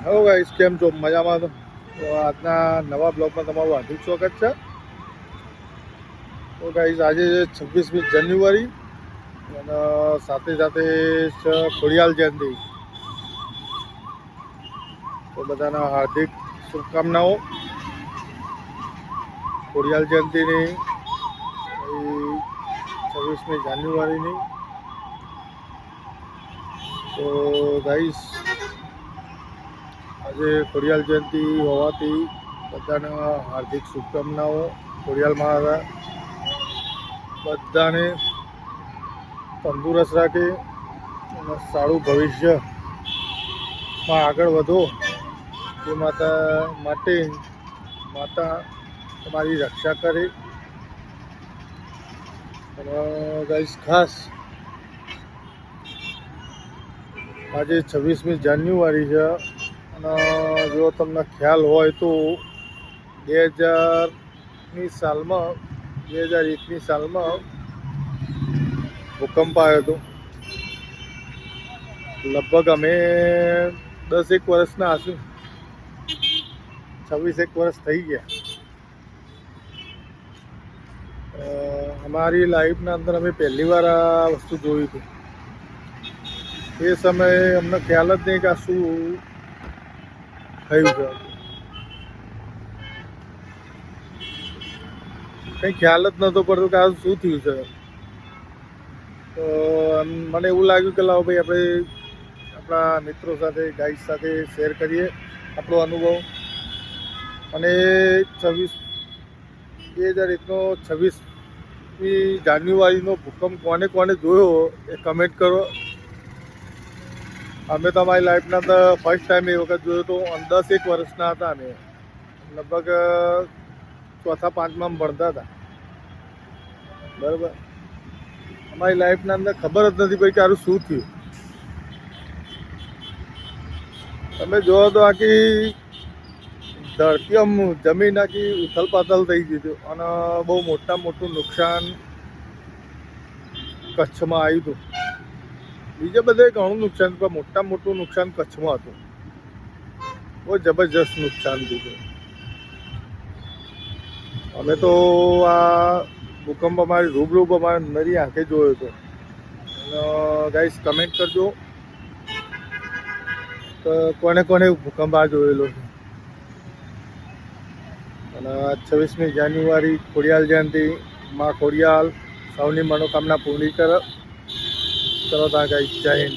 Hello guys, કેમ છો? મજામાં? તો આજના નવા બ્લોગમાં તમારું હાર્દિક સ્વાગત છે. તો ગાઈસ, આજે 26મી જાન્યુઆરી અને સાથે સાથે છે ખોડિયાલ જયંતિ. તો બધાના હાર્દિક શુભકામનાઓ ખોડિયાલ જયંતિની, 26મી જાન્યુઆરીની. તો ગાઈસ, આજે ખોડિયાલ જયંતિ હોવાથી બધાને હાર્દિક શુભકામનાઓ. ખોડિયાલ મહારાજ બધાને તંદુરસ્ત રાખે અને સારું ભવિષ્યમાં આગળ વધો એ માટે માતા તમારી રક્ષા કરે. અને ગાઈસ, ખાસ આજે 26મી જાન્યુઆરી છે અને જો તમને ખ્યાલ હોય તો 2001ની સાલમાં ભૂકંપ આવ્યો હતો. લગભગ અમે 10 વર્ષના હશું, 26 વર્ષ થઈ ગયા. અમારી લાઈફના અંદર અમે પહેલી વાર આ વસ્તુ જોઈ હતી. એ સમયે અમને ખ્યાલ જ નહીં કે આ શું થયું છે. કંઈ ખ્યાલ જ નહોતો પડતો કે આ શું થયું છે. તો મને એવું લાગ્યું કે લાવો ભાઈ, આપણે આપણા મિત્રો સાથે, ગાઈડ સાથે શેર કરીએ આપણો અનુભવ. અને 2001નો 26મી જાન્યુઆરીનો ભૂકંપ કોને કોને જોયો એ કમેન્ટ કરો. અમે તો અમારી લાઈફના અંદર ફર્સ્ટ ટાઈમ એ વખત જોયો તો 10 વર્ષના હતા. અમે લગભગ 4-5માં ભણતા હતા. બરાબર, અમારી લાઈફના અંદર ખબર જ નથી પડી કે આનું શું થયું. તમે જોવો તો આખી ધરતી જમીન આખી ઉથલ પાથલ થઈ ગઈ હતી અને બહુ મોટું નુકસાન કચ્છમાં આવ્યું હતું. બીજે બધે ઘણું નુકસાન, પણ મોટું નુકસાન કચ્છમાં હતું. બહુ જબરજસ્ત નુકસાન થયું. અમે તો આ ભૂકંપ અમારી રૂબરૂ મારી આંખે જોયો હતો. ગાઈસ, કમેન્ટ કરજો કે કોને કોને ભૂકંપ આ જોયેલો છે. અને 26મી જાન્યુઆરી ખોડિયાલ જયંતિ, માં ખોડિયાલ સૌની મનોકામના પૂરી કરો. ચલો તા ગાઈસ, જય હિન્દ.